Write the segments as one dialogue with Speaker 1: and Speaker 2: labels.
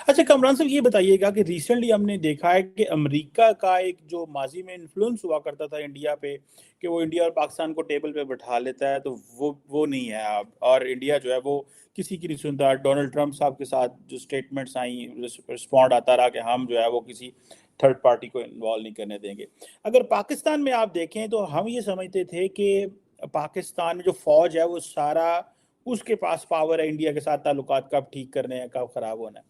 Speaker 1: اچھا کامران صاحب یہ بتائیے گا کہ ریسنٹلی ہم نے دیکھا ہے کہ امریکہ کا ایک جو ماضی میں انفلوئنس ہوا کرتا تھا انڈیا پہ، کہ وہ انڈیا اور پاکستان کو ٹیبل پہ بٹھا لیتا ہے، تو وہ نہیں ہے اب، اور انڈیا جو ہے وہ کسی کی نہیں سنتا. ڈونلڈ ٹرمپ صاحب کے ساتھ جو اسٹیٹمنٹس آئیں، رسپونڈ آتا رہا کہ ہم جو ہے وہ کسی تھرڈ پارٹی کو انوالو نہیں کرنے دیں گے. اگر پاکستان میں آپ دیکھیں تو ہم یہ سمجھتے تھے کہ پاکستان میں جو فوج ہے وہ سارا اس کے پاس پاور ہے انڈیا کے ساتھ تعلقات کب ٹھیک کرنے ہیں کب خراب ہونا ہے.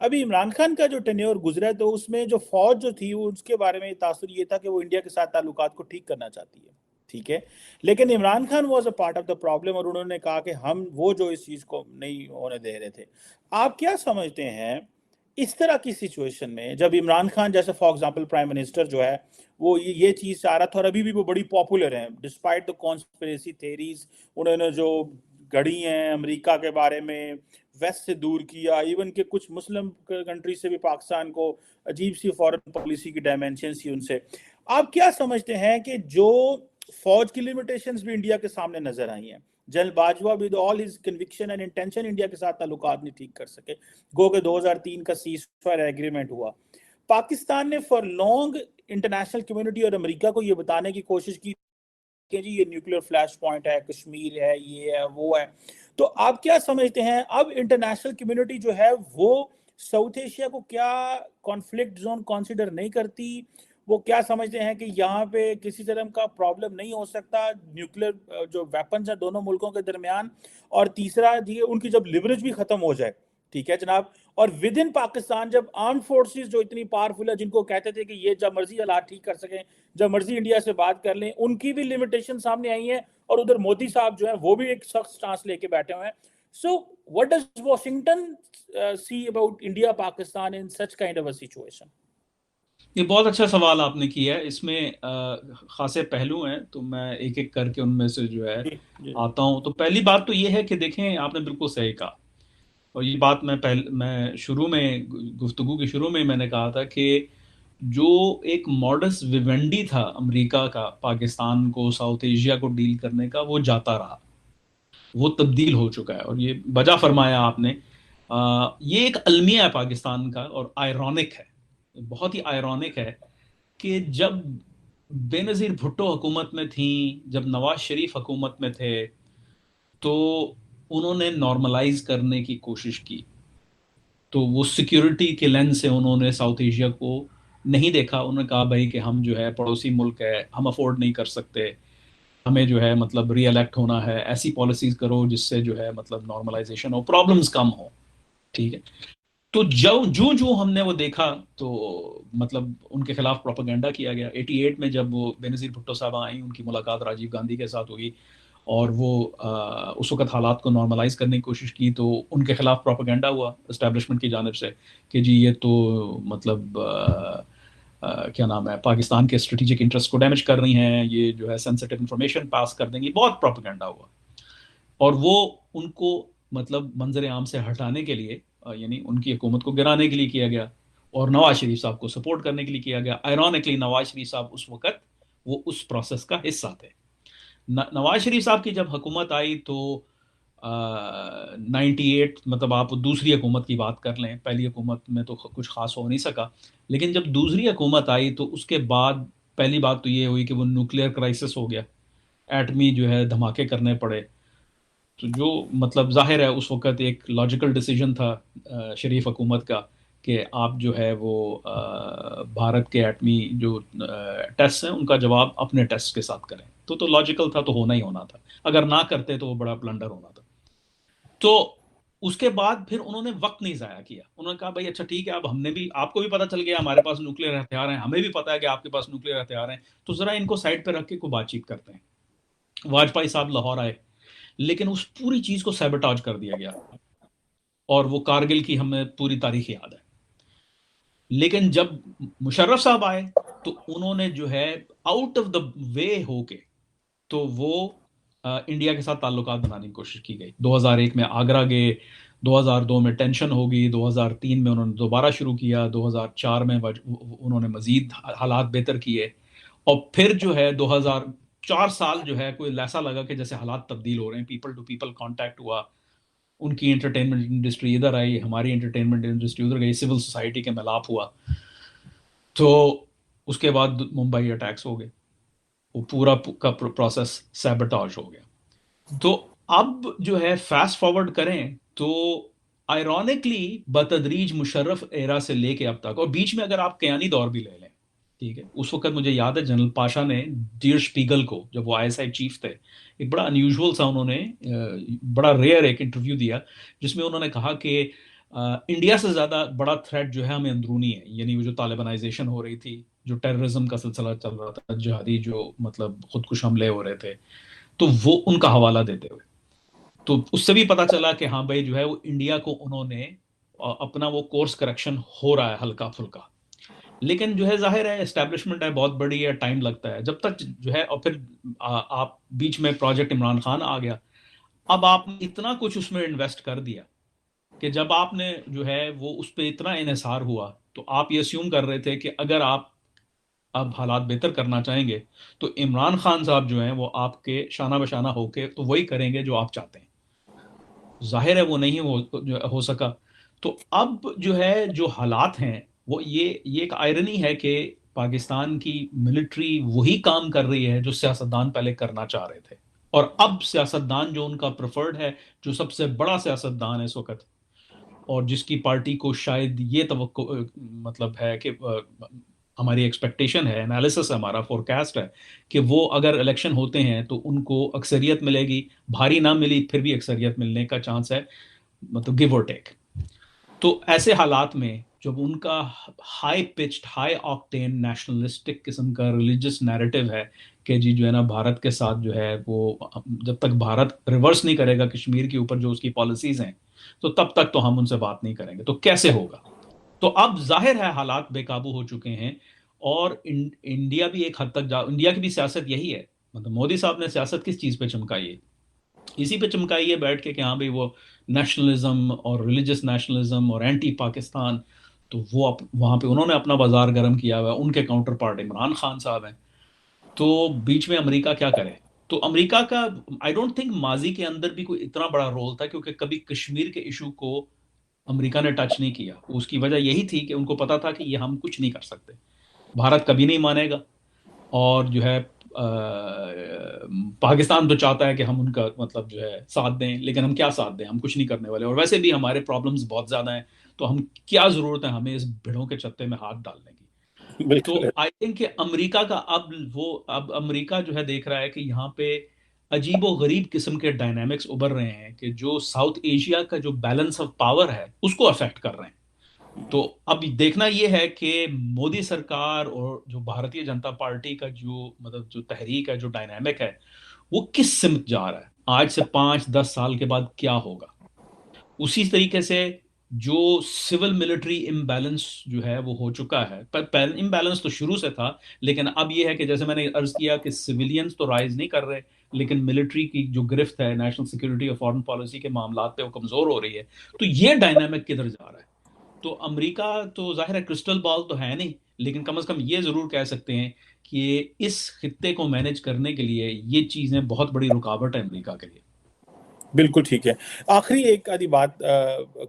Speaker 1: ابھی عمران خان کا جو ٹینیور گزرا ہے تو اس میں جو فوج جو تھی وہ اس کے بارے میں تاثر یہ تھا کہ وہ انڈیا کے ساتھ تعلقات کو ٹھیک کرنا چاہتی ہے، ٹھیک ہے، لیکن Imran Khan was a part of the problem, اور انہوں نے کہا کہ ہم وہ جو اس چیز کو نہیں ہونے دے رہے تھے. آپ کیا سمجھتے ہیں اس طرح کی سچویشن میں جب عمران خان جیسے فار ایگزامپل پرائم منسٹر جو ہے وہ یہ چیز چاہ رہا تھا، اور ابھی بھی وہ بڑی پاپولر ہیں ڈسپائٹ دا کانسپریسی تھیریز انہوں نے جو گھڑی ہیں امریکہ کے بارے میں، ویسٹ سے دور کیا، ایون کہ کچھ مسلم کنٹری سے بھی پاکستان کو عجیب سی فورن پالیسی کی ڈائمینشنز تھی ان سے. آپ کیا سمجھتے ہیں کہ جو فوج کی لمیٹیشنز بھی انڈیا کے سامنے نظر آئی ہیں، general Bajwa with all his conviction and intention India کے ساتھ تعلقات نہیں ٹھیک کر سکے، گو کہ 2003 کا سیز فائر ایگریمنٹ ہوا. پاکستان نے فار لانگ انٹرنیشنل کمیونٹی اور امریکہ کو یہ بتانے کی کوشش کی کہ جی یہ نیوکلیر فلیش پوائنٹ ہے، کشمیر ہے، یہ ہے وہ ہے. تو آپ کیا سمجھتے ہیں اب انٹرنیشنل کمیونٹی جو ہے وہ ساؤتھ ایشیا کو کیا کانفلکٹ زون کنسیڈر نہیں کرتی؟ وہ کیا سمجھتے ہیں کہ یہاں پہ کسی طرح کا پرابلم نہیں ہو سکتا نیوکلیر جو ویپنز ہیں دونوں ملکوں کے درمیان؟ اور تیسرا جی ان کی جب لیوریج بھی ختم ہو جائے، ٹھیک ہے جناب، اور ود ان پاکستان جب آرم فورسز جو اتنی پاورفل ہے، جن کو کہتے تھے کہ یہ جب مرضی حالات ٹھیک کر سکیں، جب مرضی انڈیا سے بات کر لیں، ان کی بھی لمیٹیشن سامنے آئی ہیں، اور ادھر مودی صاحب جو ہیں وہ بھی ایک سخت سٹانس لے کے بیٹھے ہوئے ہیں. سو what does Washington see about India Pakistan in such kind of a situation?
Speaker 2: یہ بہت اچھا سوال آپ نے کیا ہے. اس میں خاصے پہلو ہیں تو میں ایک ایک کر کے ان میں سے جو ہے
Speaker 1: جی
Speaker 2: آتا ہوں. تو پہلی بات تو یہ ہے کہ دیکھیں آپ نے بالکل صحیح کہا، اور یہ بات میں شروع میں گفتگو کے شروع میں نے کہا تھا کہ جو ایک ماڈس ویونڈی تھا امریکہ کا پاکستان کو ساؤتھ ایشیا کو ڈیل کرنے کا، وہ جاتا رہا، وہ تبدیل ہو چکا ہے. اور یہ بجا فرمایا آپ نے، یہ ایک المیہ ہے پاکستان کا، اور آئرونک ہے، بہت ہی آئرونک ہے کہ جب بے نظیر بھٹو حکومت میں تھیں، جب نواز شریف حکومت میں تھے، تو انہوں نے نارملائز کرنے کی کوشش کی. تو وہ سیکیورٹی کے لینس سے انہوں نے ساؤتھ ایشیا کو نہیں دیکھا. انہوں نے کہا بھائی کہ ہم جو ہے پڑوسی ملک ہے، ہم افورڈ نہیں کر سکتے، ہمیں جو ہے مطلب ری الیکٹ ہونا ہے، ایسی پالیسیز کرو جس سے جو ہے مطلب نارملائزیشن ہو، پرابلمز کم ہو. ٹھیک ہے، تو جو ہم نے وہ دیکھا تو مطلب ان کے خلاف پروپیگنڈا کیا گیا. 88 میں جب وہ بے نظیر بھٹو صاحبہ آئیں، ان کی ملاقات راجیو گاندھی کے ساتھ ہوئی، اور وہ اس وقت حالات کو نارملائز کرنے کی کوشش کی، تو ان کے خلاف پروپیگنڈا ہوا اسٹیبلشمنٹ کی جانب سے کہ جی یہ تو مطلب کیا نام ہے، پاکستان کے اسٹریٹجک انٹرسٹ کو ڈیمیج کر رہی ہیں، یہ جو ہے سینسٹیو انفارمیشن پاس کر دیں گی. بہت پروپیگنڈا ہوا، اور وہ ان کو مطلب منظر عام سے ہٹانے کے لیے، یعنی ان کی حکومت کو گرانے کے لیے کیا گیا، اور نواز شریف صاحب کو سپورٹ کرنے کے لیے کیا گیا. آئرونکلی نواز شریف صاحب اس وقت وہ اس پروسیس کا حصہ تھے. نواز شریف صاحب کی جب حکومت آئی تو 98 مطلب آپ دوسری حکومت کی بات کر لیں، پہلی حکومت میں تو کچھ خاص ہو نہیں سکا، لیکن جب دوسری حکومت آئی تو اس کے بعد پہلی بات تو یہ ہوئی کہ وہ نیوکلیئر کرائسس ہو گیا، ایٹمی جو ہے دھماکے کرنے پڑے. تو جو مطلب ظاہر ہے اس وقت ایک لاجیکل ڈیسیجن تھا شریف حکومت کا کہ آپ جو ہے وہ بھارت کے ایٹمی جو ٹیسٹ ہیں ان کا جواب اپنے ٹیسٹ کے ساتھ کریں. تو لاجیکل تھا، تو ہونا ہی ہونا تھا، اگر نہ کرتے تو وہ بڑا بلنڈر ہونا تھا. تو اس کے بعد پھر انہوں نے وقت نہیں ضائع کیا. انہوں نے کہا بھائی اچھا ٹھیک ہے، اب ہم نے بھی، آپ کو بھی پتہ چل گیا ہمارے پاس نیوکلیئر ہتھیار ہیں، ہمیں بھی پتہ ہے کہ آپ کے پاس نیوکلیئر ہتھیار ہیں، تو ذرا ان کو سائڈ پہ رکھ کے کوئی بات چیت کرتے ہیں. واجپئی صاحب لاہور آئے، لیکن اس پوری چیز کو سیبوٹاج کر دیا گیا، اور وہ کارگل کی ہمیں پوری تاریخ یاد ہے. لیکن جب مشرف صاحب آئے تو انہوں نے جو ہے آؤٹ آف دا وے ہو کے تو وہ انڈیا کے ساتھ تعلقات بنانے کی کوشش کی گئی. 2001 میں آگرہ گئے، 2002 میں ٹینشن ہوگی، 2003 میں انہوں نے دوبارہ شروع کیا، 2004 میں انہوں نے مزید حالات بہتر کیے، اور پھر جو ہے 2004 سال جو ہے کوئی ایسا لگا کہ جیسے حالات تبدیل ہو رہے ہیں، پیپل ٹو پیپل کانٹیکٹ ہوا، ان کی انٹرٹینمنٹ انڈسٹری ادھر آئی، ہماری انٹرٹینمنٹ انڈسٹری ادھر گئی، سول سوسائٹی کے ملاپ ہوا، تو اس کے بعد ممبئی اٹیکس ہو گئے، وہ پورا کا پروسیس سیبٹاج ہو گیا۔ تو اب جو ہے فاسٹ فارورڈ کریں تو آئرونکلی بتدریج مشرف ایرا سے لے کے اب تک، اور بیچ میں اگر آپ کیانی دور بھی لے لیں، ٹھیک ہے، اس وقت مجھے یاد ہے جنرل پاشا نے ڈیر شپیگل کو، جب وہ ISI چیف تھے، ایک بڑا انیوژول سا انہوں نے بڑا ریئر ایک انٹرویو دیا جس میں انہوں نے کہا کہ انڈیا سے زیادہ بڑا تھریٹ جو ہے ہمیں اندرونی ہے، یعنی وہ جو طالبانائزیشن ہو رہی تھی، جو ٹیررزم کا سلسلہ چل رہا تھا، جہادی جو مطلب خودکش حملے ہو رہے تھے، تو وہ ان کا حوالہ دیتے ہوئے تو اس سے بھی پتا چلا کہ ہاں بھائی جو ہے وہ انڈیا کو انہوں نے اپنا وہ کورس کریکشن ہو رہا ہے ہلکا پھلکا، لیکن جو ہے ظاہر ہے اسٹیبلشمنٹ ہے بہت بڑی ہے، ٹائم لگتا ہے جب تک جو ہے، اور پھر آپ بیچ میں پروجیکٹ عمران خان آ گیا، اب آپ نے اتنا کچھ اس میں انویسٹ کر دیا کہ جب آپ نے جو ہے وہ اس پہ اتنا انحصار ہوا تو آپ یہ اسیوم کر رہے تھے کہ اگر آپ اب حالات بہتر کرنا چاہیں گے تو عمران خان صاحب جو ہیں وہ آپ کے شانہ بشانہ ہو کے تو وہی کریں گے جو آپ چاہتے ہیں، ظاہر ہے وہ نہیں ہو سکا۔ تو اب جو ہے جو حالات ہیں وہ یہ ایک آئرنی ہے کہ پاکستان کی ملٹری وہی کام کر رہی ہے جو سیاستدان پہلے کرنا چاہ رہے تھے، اور اب سیاستدان جو ان کا پریفرڈ ہے، جو سب سے بڑا سیاستدان ہے اس وقت، اور جس کی پارٹی کو شاید یہ توقع مطلب ہے کہ ہماری ایکسپیکٹیشن ہے، انالیسس ہے، ہمارا فورکاسٹ ہے کہ وہ اگر الیکشن ہوتے ہیں تو ان کو اکثریت ملے گی، بھاری نہ ملی پھر بھی اکثریت ملنے کا چانس ہے، مطلب گیو اور ٹیک۔ تو ایسے حالات میں جب ان کا ہائی پچڈ ہائی آکٹین نیشنلسٹک قسم کا ریلیجس نیریٹو ہے کہ جی جو ہے نا بھارت کے ساتھ جو ہے وہ جب تک بھارت ریورس نہیں کرے گا کشمیر کے اوپر جو اس کی پالیسیز ہیں تو تب تک تو ہم ان سے بات نہیں کریں گے، تو کیسے ہوگا؟ تو اب ظاہر ہے حالات بے قابو ہو چکے ہیں، اور انڈیا بھی ایک حد تک انڈیا کی بھی سیاست یہی ہے، مطلب مودی صاحب نے سیاست کس چیز پہ چمکائی ہے؟ اسی پہ چمکائی ہے بیٹھ کے کہ ہاں بھائی وہ نیشنلزم اور ریلیجس نیشنلزم اور اینٹی پاکستان، تو وہ وہاں پہ انہوں نے اپنا بازار گرم کیا ہوا ہے، ان کے کاؤنٹر پارٹ عمران خان صاحب ہیں، تو بیچ میں امریکہ کیا کرے؟ تو امریکہ کا آئی ڈونٹ تھنک ماضی کے اندر بھی کوئی اتنا بڑا رول تھا، کیونکہ کبھی کشمیر کے ایشو کو امریکہ نے ٹچ نہیں کیا، اس کی وجہ یہی تھی کہ ان کو پتا تھا کہ یہ ہم کچھ نہیں کر سکتے، بھارت کبھی نہیں مانے گا، اور جو ہے پاکستان تو چاہتا ہے کہ ہم ان کا مطلب جو ہے ساتھ دیں، لیکن ہم کیا ساتھ دیں، ہم کچھ نہیں کرنے والے، اور ویسے بھی ہمارے پرابلمز بہت زیادہ ہیں، تو ہم کیا ضرورت ہے ہمیں اس بھیڑوں کے چتے میں ہاتھ ڈالنے کی؟ تو
Speaker 1: بالکل
Speaker 2: آئی تھنک کہ امریکہ کا اب امریکہ جو ہے دیکھ رہا ہے کہ یہاں پہ عجیب و غریب قسم کے ڈائنامکس ابھر رہے ہیں کہ جو ساؤتھ ایشیا کا جو بیلنس آف پاور ہے اس کو افیکٹ کر رہے ہیں۔ تو اب دیکھنا یہ ہے کہ مودی سرکار اور جو بھارتیہ جنتا پارٹی کا جو مطلب جو تحریک ہے، جو ڈائنامک ہے، وہ کس سمت جا رہا ہے، آج سے 5-10 سال کے بعد کیا ہوگا؟ اسی طریقے سے جو سول ملٹری امبیلنس جو ہے وہ ہو چکا ہے، پر امبیلنس تو شروع سے تھا، لیکن اب یہ ہے کہ جیسے میں نے عرض کیا کہ سویلینز تو رائز نہیں کر رہے، لیکن ملٹری کی جو گرفت ہے نیشنل سیکورٹی اور فارن پالیسی کے معاملات پہ وہ کمزور ہو رہی ہے، تو یہ ڈائنامک کدھر جا رہا ہے؟ تو امریکہ تو ظاہر ہے کرسٹل بال تو ہے نہیں، لیکن کم از کم یہ ضرور کہہ سکتے ہیں کہ اس خطے کو مینج کرنے کے لیے یہ چیزیں بہت بڑی رکاوٹ ہے امریکہ کے لیے۔
Speaker 1: بالکل ٹھیک ہے۔ آخری ایک آدھی بات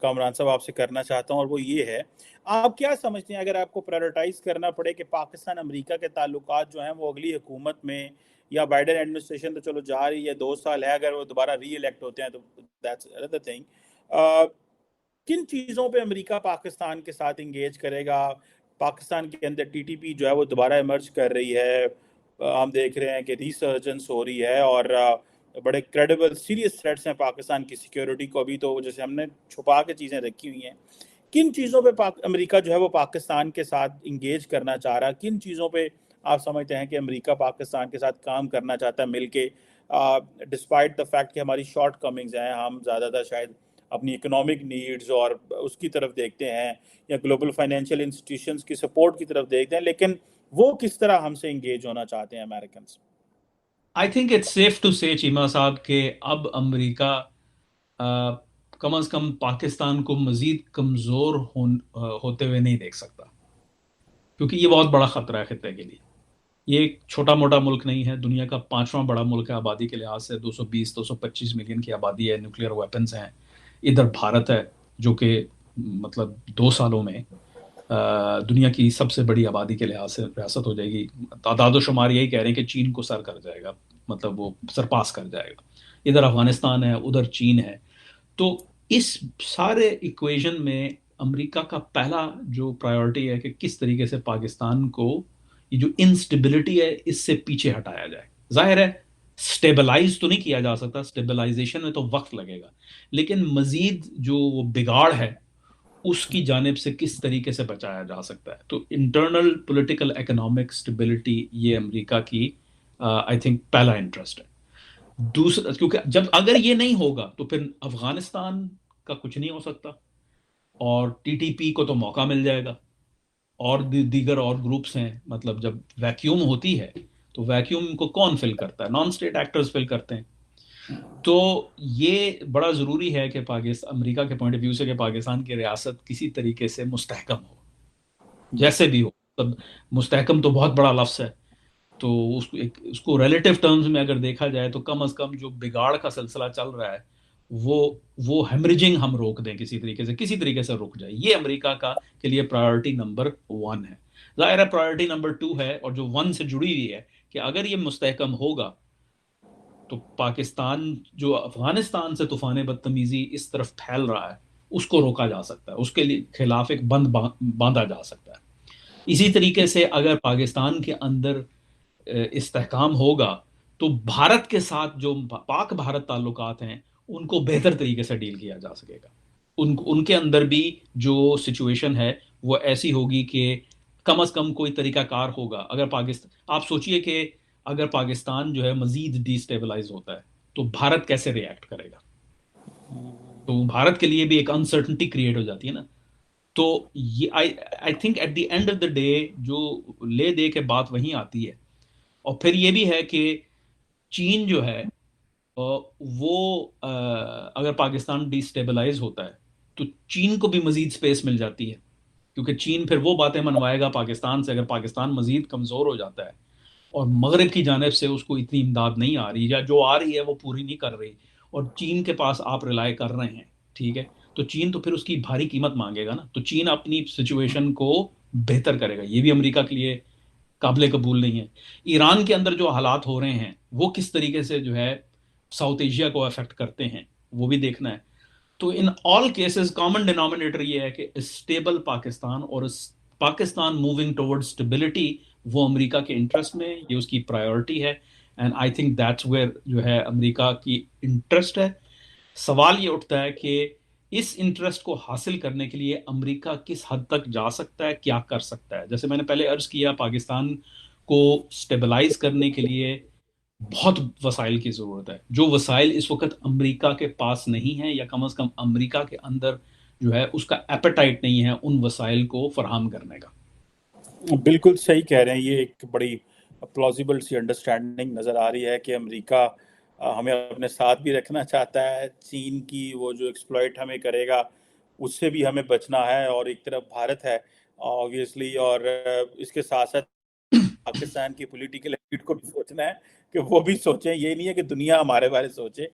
Speaker 1: کامران صاحب آپ سے کرنا چاہتا ہوں، اور وہ یہ ہے، آپ کیا سمجھتے ہیں اگر آپ کو پرائرٹائز کرنا پڑے کہ پاکستان امریکہ کے تعلقات جو ہیں وہ اگلی حکومت میں، یا بائیڈن ایڈمنسٹریشن تو چلو جا رہی ہے 2 سال ہے، اگر وہ دوبارہ ری الیکٹ ہوتے ہیں تو دیٹس another thing، کن چیزوں پہ امریکہ پاکستان کے ساتھ انگیج کرے گا؟ پاکستان کے اندر ٹی ٹی پی جو ہے وہ دوبارہ ایمرج کر رہی ہے، ہم دیکھ رہے ہیں کہ ریسرجنس ہو رہی ہے، اور بڑے کریڈیبل سیریس تھریٹس ہیں پاکستان کی سیکیورٹی کو، ابھی تو جیسے ہم نے چھپا کے چیزیں رکھی ہوئی ہیں۔ کن چیزوں پہ امریکہ جو ہے وہ پاکستان کے ساتھ انگیج کرنا چاہ رہا ہے؟ کن چیزوں پہ آپ سمجھتے ہیں کہ امریکہ پاکستان کے ساتھ کام کرنا چاہتا ہے مل کے، ڈسپائٹ دا فیکٹ کہ ہماری شارٹ کمنگز ہیں، ہم زیادہ تر شاید اپنی اکنامک نیڈز اور اس کی طرف دیکھتے ہیں، یا گلوبل فائنینشیل انسٹیٹیوشنز کی سپورٹ کی طرف دیکھتے ہیں، لیکن وہ کس طرح ہم سے انگیج ہونا چاہتے ہیں Americans?
Speaker 2: I think it's safe to say Cheema صاحب کہ اب امریکہ کم از کم پاکستان کو مزید کمزور ہوتے ہوئے نہیں دیکھ سکتا، کیونکہ یہ بہت بڑا خطرہ ہے خطے کے لیے۔ یہ ایک چھوٹا موٹا ملک نہیں ہے، دنیا کا 5واں بڑا ملک ہے آبادی کے لحاظ سے، 220-225 ملین کی آبادی ہے، نیوکلیئر ویپنز ہیں، ادھر بھارت ہے جو کہ مطلب 2 سالوں میں دنیا کی سب سے بڑی آبادی کے لحاظ سے ریاست ہو جائے گی. تعداد و شمار یہی کہہ رہے ہیں کہ چین کو سر کر جائے گا, مطلب وہ سرپاس کر جائے گا. ادھر افغانستان ہے, ادھر چین ہے. تو اس سارے ایکویژن میں امریکہ کا پہلا جو پرائیورٹی ہے کہ کس طریقے سے پاکستان کو یہ جو انسٹیبلٹی ہے اس سے پیچھے ہٹایا جائے. ظاہر ہے سٹیبلائز تو نہیں کیا جا سکتا, سٹیبلائزیشن میں تو وقت لگے گا, لیکن مزید جو وہ بگاڑ ہے اس کی جانب سے کس طریقے سے بچایا جا سکتا ہے. تو انٹرنل پولیٹیکل اکنامک سٹیبلٹی یہ امریکہ کی آئی تھنک پہلا انٹرسٹ ہے. دوسرا, کیونکہ جب اگر یہ نہیں ہوگا تو پھر افغانستان کا کچھ نہیں ہو سکتا, اور ٹی ٹی پی کو تو موقع مل جائے گا, اور دیگر اور گروپس ہیں. مطلب جب ویکیوم ہوتی ہے تو ویکیوم کو کون فل کرتا ہے؟ نان اسٹیٹ ایکٹرز فل کرتے ہیں. تو یہ بڑا ضروری ہے کہ امریکہ کے پوائنٹ آف ویو سے کہ پاکستان کی ریاست کسی طریقے سے مستحکم ہو, جیسے بھی ہو. مستحکم تو بہت بڑا لفظ ہے, تو اس کو ریلیٹو ٹرمز میں اگر دیکھا جائے تو کم از کم جو بگاڑ کا سلسلہ چل رہا ہے وہ ہیمریجنگ ہم روک دیں, کسی طریقے سے رک جائے. یہ امریکہ کا کے لیے پرائیورٹی نمبر 1 ہے. ظاہر ہے پرائیورٹی نمبر 2 ہے, اور جو 1 سے جڑی ہوئی ہے, کہ اگر یہ مستحکم ہوگا تو پاکستان جو افغانستان سے طوفان بدتمیزی اس طرف پھیل رہا ہے اس کو روکا جا سکتا ہے, اس کے خلاف ایک بند باندھا جا سکتا ہے. اسی طریقے سے اگر پاکستان کے اندر استحکام ہوگا تو بھارت کے ساتھ جو پاک بھارت تعلقات ہیں ان کو بہتر طریقے سے ڈیل کیا جا سکے گا. ان کے اندر بھی جو سچویشن ہے وہ ایسی ہوگی کہ کم از کم کوئی طریقہ کار ہوگا. اگر پاکستان, آپ سوچئے کہ اگر پاکستان جو ہے مزید ڈی اسٹیبلائز ہوتا ہے تو بھارت کیسے ری ایکٹ کرے گا؟ تو بھارت کے لیے بھی ایک انسرٹنٹی کریٹ ہو جاتی ہے نا. تو یہ I think at the end of the day جو لے دے کے بات وہیں آتی ہے. اور پھر یہ بھی ہے کہ چین جو ہے وہ اگر پاکستان ڈی اسٹیبلائز ہوتا ہے تو چین کو بھی مزید سپیس مل جاتی ہے, کیونکہ چین پھر وہ باتیں منوائے گا پاکستان سے. اگر پاکستان مزید کمزور ہو جاتا ہے اور مغرب کی جانب سے اس کو اتنی امداد نہیں آ رہی, یا جو آ رہی ہے وہ پوری نہیں کر رہی, اور چین کے پاس آپ ریلائی کر رہے ہیں, ٹھیک ہے, تو چین تو پھر اس کی بھاری قیمت مانگے گا نا. تو چین اپنی سچویشن کو بہتر کرے گا, یہ بھی امریکہ کے لیے قابل قبول نہیں ہے. ایران کے اندر جو حالات ہو رہے ہیں وہ کس طریقے سے جو ہے ساؤتھ ایشیا کو افیکٹ کرتے ہیں وہ بھی دیکھنا ہے. تو ان آل کیسز کامن ڈینامینیٹر یہ ہے کہ اسٹیبل پاکستان, اور پاکستان موونگ ٹورڈ اسٹیبلٹی وہ امریکہ کے انٹرسٹ میں, یہ اس کی پرائیورٹی ہے. And I think that's where جو ہے امریکہ کی انٹرسٹ ہے. سوال یہ اٹھتا ہے کہ اس انٹرسٹ کو حاصل کرنے کے لیے امریکہ کس حد تک جا سکتا ہے, کیا کر سکتا ہے. جیسے میں نے پہلے عرض کیا, پاکستان کو سٹیبلائز کرنے کے لیے بہت وسائل کی ضرورت ہے, جو وسائل اس وقت امریکہ کے پاس نہیں ہیں, یا کم از کم امریکہ کے اندر جو ہے اس کا ایپیٹائٹ نہیں ہے ان وسائل کو فراہم کرنے کا.
Speaker 1: بالکل صحیح کہہ رہے ہیں. یہ ایک بڑی پلازیبل سی انڈرسٹینڈنگ نظر آ رہی ہے کہ امریکہ ہمیں اپنے ساتھ بھی رکھنا چاہتا ہے. چین کی وہ جو ایکسپلائٹ ہمیں کرے گا اس سے بھی ہمیں بچنا ہے, اور ایک طرف بھارت ہے آبویسلی, اور اس کے ساتھ ساتھ پاکستان کی پولیٹیکل ایلیٹ کو بھی سوچنا ہے کہ وہ بھی سوچیں. یہ نہیں ہے کہ دنیا ہمارے بارے سوچے,